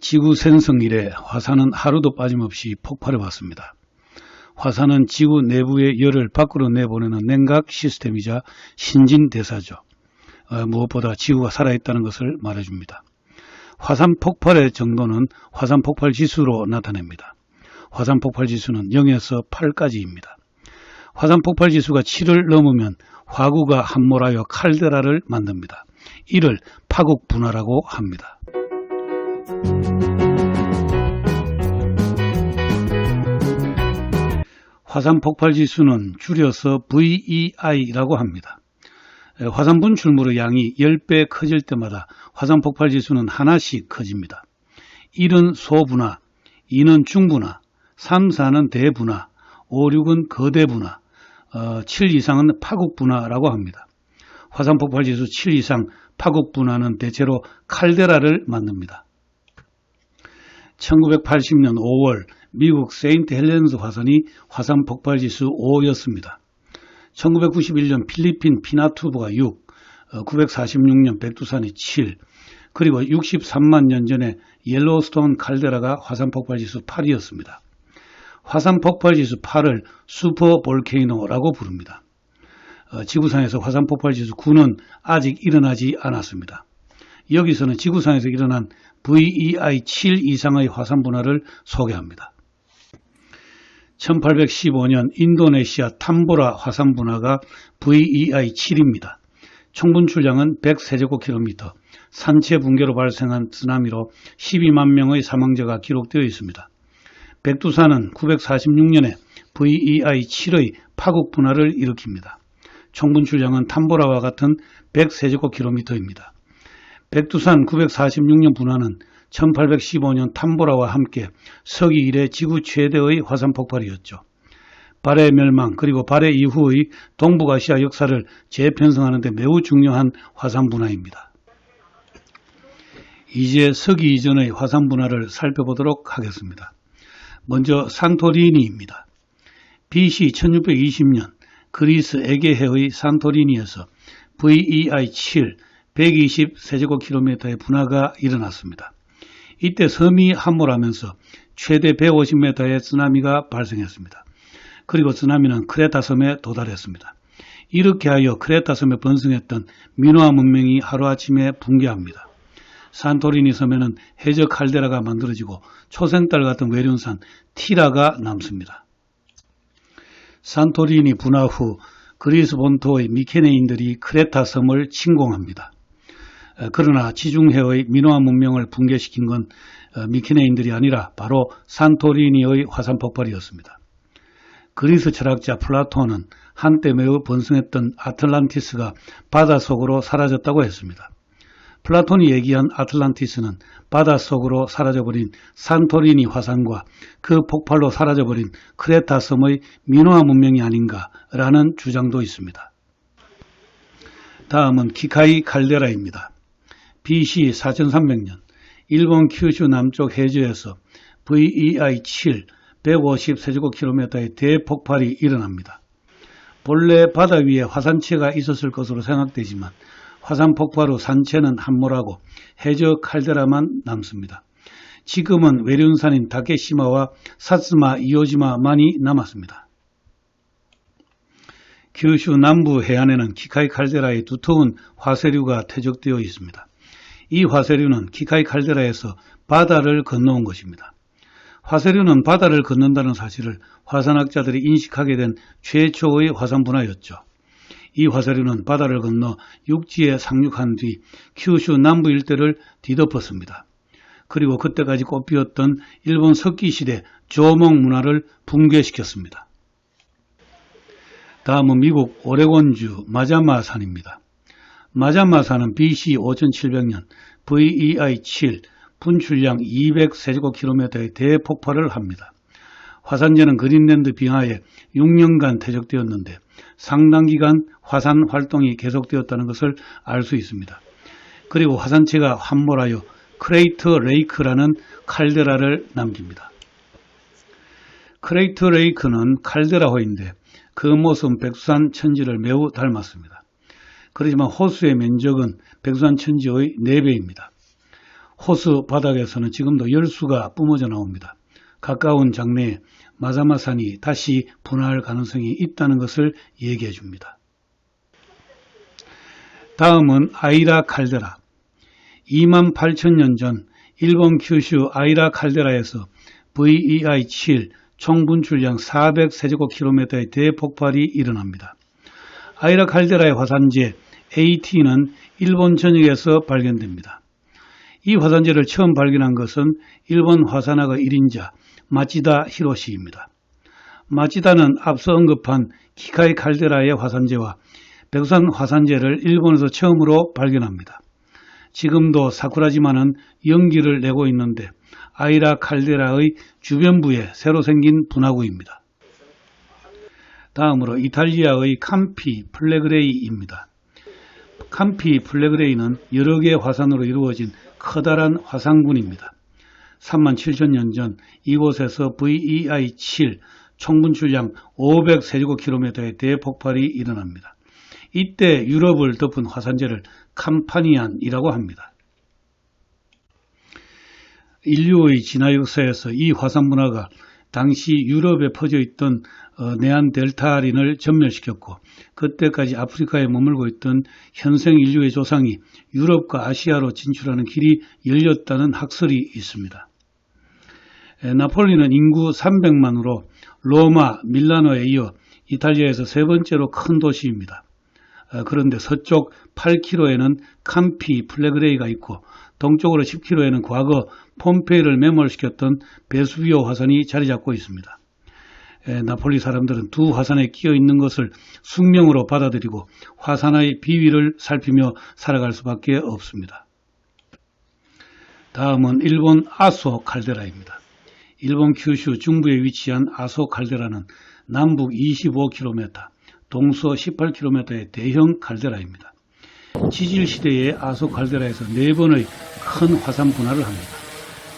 지구 생성 이래 화산은 하루도 빠짐없이 폭발해 왔습니다. 화산은 지구 내부의 열을 밖으로 내보내는 냉각 시스템이자 신진대사죠. 무엇보다 지구가 살아있다는 것을 말해줍니다. 화산 폭발의 정도는 화산 폭발 지수로 나타냅니다. 화산 폭발 지수는 0에서 8까지입니다. 화산 폭발 지수가 7을 넘으면 화구가 함몰하여 칼데라를 만듭니다. 이를 파국 분화라고 합니다. 화산 폭발 지수는 줄여서 VEI라고 합니다. 화산 분출물의 양이 10배 커질 때마다 화산 폭발 지수는 하나씩 커집니다. 1은 소분화, 2는 중분화, 3, 4는 대분화, 5, 6은 거대분화, 7 이상은 파국분화라고 합니다. 화산 폭발 지수 7 이상 파국분화는 대체로 칼데라를 만듭니다. 1980년 5월 미국 세인트 헬렌스 화산이 화산 폭발 지수 5였습니다. 1991년 필리핀 피나투보가 6, 946년 백두산이 7, 그리고 63만 년 전에 옐로스톤 칼데라가 화산 폭발 지수 8이었습니다. 화산 폭발 지수 8을 슈퍼볼케이노라고 부릅니다. 지구상에서 화산 폭발 지수 9는 아직 일어나지 않았습니다. 여기서는 지구상에서 일어난 VEI 7 이상의 화산 분화를 소개합니다. 1815년 인도네시아 탐보라 화산 분화가 VEI 7입니다. 총 분출량은 100세제곱킬로미터, 산체 붕괴로 발생한 쓰나미로 12만 명의 사망자가 기록되어 있습니다. 백두산은 946년에 VEI 7의 파국 분화를 일으킵니다. 총 분출량은 탐보라와 같은 100세제곱킬로미터입니다. 백두산 946년 분화는 1815년 탐보라와 함께 서기 이래 지구 최대의 화산 폭발이었죠. 발해 멸망 그리고 발해 이후의 동북아시아 역사를 재편성하는 데 매우 중요한 화산 분화입니다. 이제 서기 이전의 화산 분화를 살펴보도록 하겠습니다. 먼저 산토리니입니다. BC 1620년 그리스 에게해의 산토리니에서 VEI 7, 120세제곱킬로미터의 분화가 일어났습니다. 이때 섬이 함몰하면서 최대 150m의 쓰나미가 발생했습니다. 그리고 쓰나미는 크레타 섬에 도달했습니다. 이렇게 하여 크레타 섬에 번성했던 미노아 문명이 하루아침에 붕괴합니다. 산토리니 섬에는 해저 칼데라가 만들어지고 초생달 같은 외륜산 티라가 남습니다. 산토리니 분화 후 그리스 본토의 미케네인들이 크레타 섬을 침공합니다. 그러나 지중해의 미노아 문명을 붕괴시킨 건 미케네인들이 아니라 바로 산토리니의 화산 폭발이었습니다. 그리스 철학자 플라톤은 한때 매우 번성했던 아틀란티스가 바닷속으로 사라졌다고 했습니다. 플라톤이 얘기한 아틀란티스는 바닷속으로 사라져버린 산토리니 화산과 그 폭발로 사라져버린 크레타 섬의 미노아 문명이 아닌가라는 주장도 있습니다. 다음은 키카이 칼데라입니다. BC 4300년 일본 큐슈 남쪽 해저에서 VEI 7, 150세제곱킬로미터의 대폭발이 일어납니다. 본래 바다 위에 화산체가 있었을 것으로 생각되지만 화산 폭발 후 산체는 함몰하고 해저 칼데라만 남습니다. 지금은 외륜산인 다케시마와 사츠마 이오지마만이 남았습니다. 큐슈 남부 해안에는 키카이 칼데라의 두터운 화쇄류가 퇴적되어 있습니다. 이 화쇄류는 키카이 칼데라에서 바다를 건너온 것입니다. 화쇄류는 바다를 건넌다는 사실을 화산학자들이 인식하게 된 최초의 화산 분화였죠. 이 화쇄류는 바다를 건너 육지에 상륙한 뒤 큐슈 남부 일대를 뒤덮었습니다. 그리고 그때까지 꽃피웠던 일본 석기시대 조목 문화를 붕괴시켰습니다. 다음은 미국 오레곤주 마자마산입니다. 마자마산은 BC 5700년 VEI 7, 분출량 200세제곱킬로미터의 대폭발을 합니다. 화산재는 그린랜드 빙하에 6년간 퇴적되었는데 상당 기간 화산 활동이 계속되었다는 것을 알 수 있습니다. 그리고 화산체가 함몰하여 크레이터 레이크라는 칼데라를 남깁니다. 크레이터 레이크는 칼데라호인데 그 모습은 백두산 천지를 매우 닮았습니다. 그렇지만 호수의 면적은 백두산 천지의 4배입니다. 호수 바닥에서는 지금도 열수가 뿜어져 나옵니다. 가까운 장래에 마자마산이 다시 분화할 가능성이 있다는 것을 얘기해 줍니다. 다음은 아이라 칼데라. 28,000년 전 일본 큐슈 아이라 칼데라에서 VEI-7 총 분출량 400세제곱킬로미터의 대폭발이 일어납니다. 아이라 칼데라의 화산재 AT는 일본 전역에서 발견됩니다. 이 화산재를 처음 발견한 것은 일본 화산학의 1인자 마치다 히로시입니다. 마치다는 앞서 언급한 키카이 칼데라의 화산재와 백두산 화산재를 일본에서 처음으로 발견합니다. 지금도 사쿠라지마는 연기를 내고 있는데 아이라 칼데라의 주변부에 새로 생긴 분화구입니다. 다음으로 이탈리아의 캠피 플레그레이입니다. 캠피 플레그레이는 여러 개의 화산으로 이루어진 커다란 화산군입니다. 37,000년 전 이곳에서 VEI-7 총분출량 500세제곱킬로미터의 대폭발이 일어납니다. 이때 유럽을 덮은 화산재를 캄파니안이라고 합니다. 인류의 진화 역사에서 이 화산 문화가 당시 유럽에 퍼져 있던 네안데르탈인을 전멸시켰고 그때까지 아프리카에 머물고 있던 현생 인류의 조상이 유럽과 아시아로 진출하는 길이 열렸다는 학설이 있습니다. 나폴리는 인구 300만으로 로마, 밀라노에 이어 이탈리아에서 세 번째로 큰 도시입니다. 그런데 서쪽 8km에는 캠피 플레그레이가 있고 동쪽으로 10km에는 과거 폼페이를 매몰시켰던 베수비오 화산이 자리 잡고 있습니다. 나폴리 사람들은 두 화산에 끼어 있는 것을 숙명으로 받아들이고 화산의 비위를 살피며 살아갈 수밖에 없습니다. 다음은 일본 아소 칼데라입니다. 일본 큐슈 중부에 위치한 아소 칼데라는 남북 25km, 동서 18km의 대형 칼데라입니다. 지질시대의 아소 칼데라에서 4번의 큰 화산 분화를 합니다.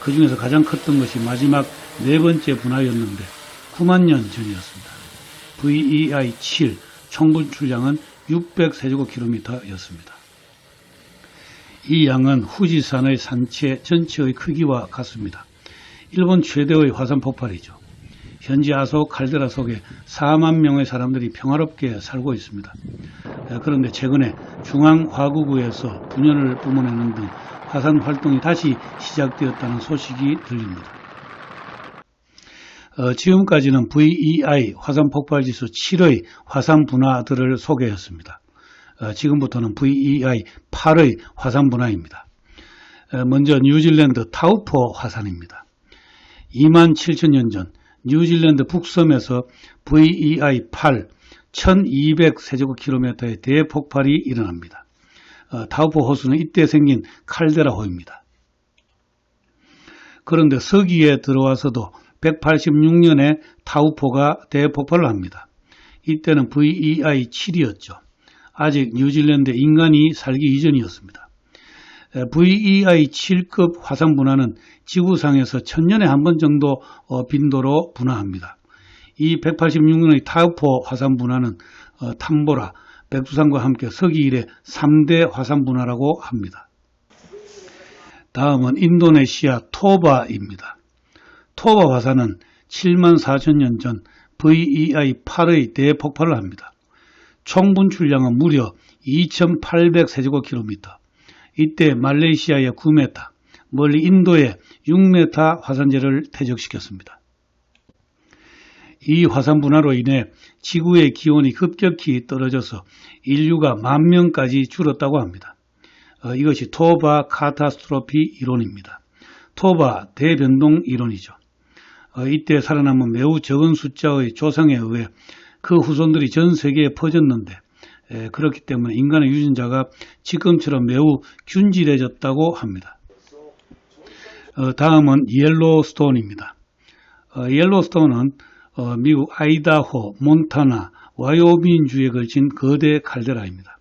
그 중에서 가장 컸던 것이 마지막 4번째 분화였는데 9만 년 전이었습니다. VEI-7 총분출량은 600세제곱킬로미터였습니다. 이 양은 후지산의 산체 전체의 크기와 같습니다. 일본 최대의 화산 폭발이죠. 현재 아소 칼데라 속에 4만 명의 사람들이 평화롭게 살고 있습니다. 그런데 최근에 중앙화구구에서 분연을 뿜어내는 등 화산 활동이 다시 시작되었다는 소식이 들립니다. 지금까지는 VEI 화산 폭발지수 7의 화산 분화들을 소개했습니다. 지금부터는 VEI 8의 화산 분화입니다. 먼저 뉴질랜드 타우포 화산입니다. 27,000년 전 뉴질랜드 북섬에서 VEI 8 1200세제곱킬로미터의 대폭발이 일어납니다. 타우포 호수는 이때 생긴 칼데라호입니다. 그런데 서기에 들어와서도 186년에 타우포가 대폭발을 합니다. 이때는 VEI 7이었죠. 아직 뉴질랜드에 인간이 살기 이전이었습니다. VEI 7급 화산 분화는 지구상에서 1000년에 한 번 정도 빈도로 분화합니다. 이 186년의 타우포 화산 분화는 탐보라, 백두산과 함께 서기 이래 3대 화산 분화라고 합니다. 다음은 인도네시아 토바입니다. 토바 화산은 74,000년 전 VEI 8의 대폭발을 합니다. 총 분출량은 무려 2,800세제곱킬로미터. 이때 말레이시아의 9m, 멀리 인도의 6m 화산재를 퇴적시켰습니다. 이 화산 분화로 인해 지구의 기온이 급격히 떨어져서 인류가 10,000명까지 줄었다고 합니다. 이것이 토바 카타스트로피 이론입니다. 토바 대변동 이론이죠. 이때 살아남은 매우 적은 숫자의 조상에 의해 그 후손들이 전 세계에 퍼졌는데 그렇기 때문에 인간의 유전자가 지금처럼 매우 균질해졌다고 합니다. 다음은 옐로스톤입니다. 옐로스톤은 미국 아이다호, 몬타나, 와이오밍주에 걸친 거대 칼데라입니다.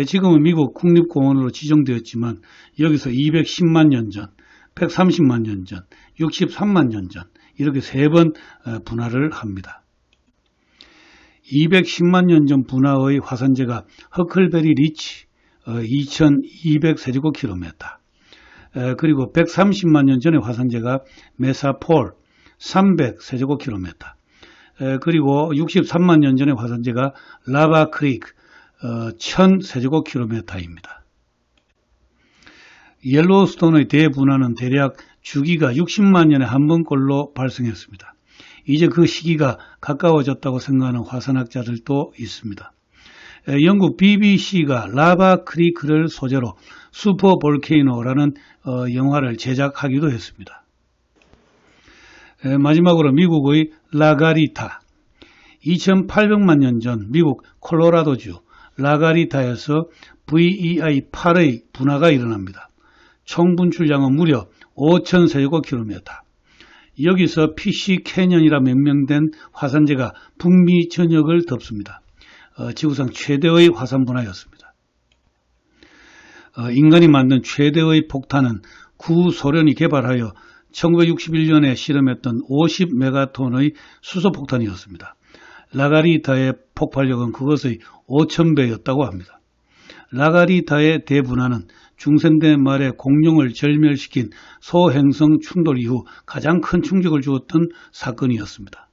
지금은 미국 국립공원으로 지정되었지만 여기서 210만 년 전, 130만 년 전, 63만 년 전 이렇게 3번 분화를 합니다. 210만 년 전 분화의 화산재가 허클베리 리치 2200세제곱킬로미터, 그리고 130만 년 전의 화산재가 메사폴 300세제곱킬로미터, 그리고 63만 년 전의 화산재가 라바 크리크 1000세제곱킬로미터입니다. 옐로우스톤의 대분화는 대략 주기가 60만 년에 한 번꼴로 발생했습니다. 이제 그 시기가 가까워졌다고 생각하는 화산학자들도 있습니다. 영국 BBC가 라바 크리크를 소재로 슈퍼 볼케이노라는 영화를 제작하기도 했습니다. 마지막으로 미국의 라가리타, 2800만 년 전 미국 콜로라도주 라가리타에서 VEI8의 분화가 일어납니다. 총 분출량은 무려 5000세제곱킬로미터. 여기서 PC 캐년이라 명명된 화산재가 북미 전역을 덮습니다. 지구상 최대의 화산 분화였습니다. 인간이 만든 최대의 폭탄은 구소련이 개발하여 1961년에 실험했던 50메가톤의 수소폭탄이었습니다. 라가리타의 폭발력은 그것의 5000배였다고 합니다. 라가리타의 대분화는 중생대 말에 공룡을 절멸시킨 소행성 충돌 이후 가장 큰 충격을 주었던 사건이었습니다.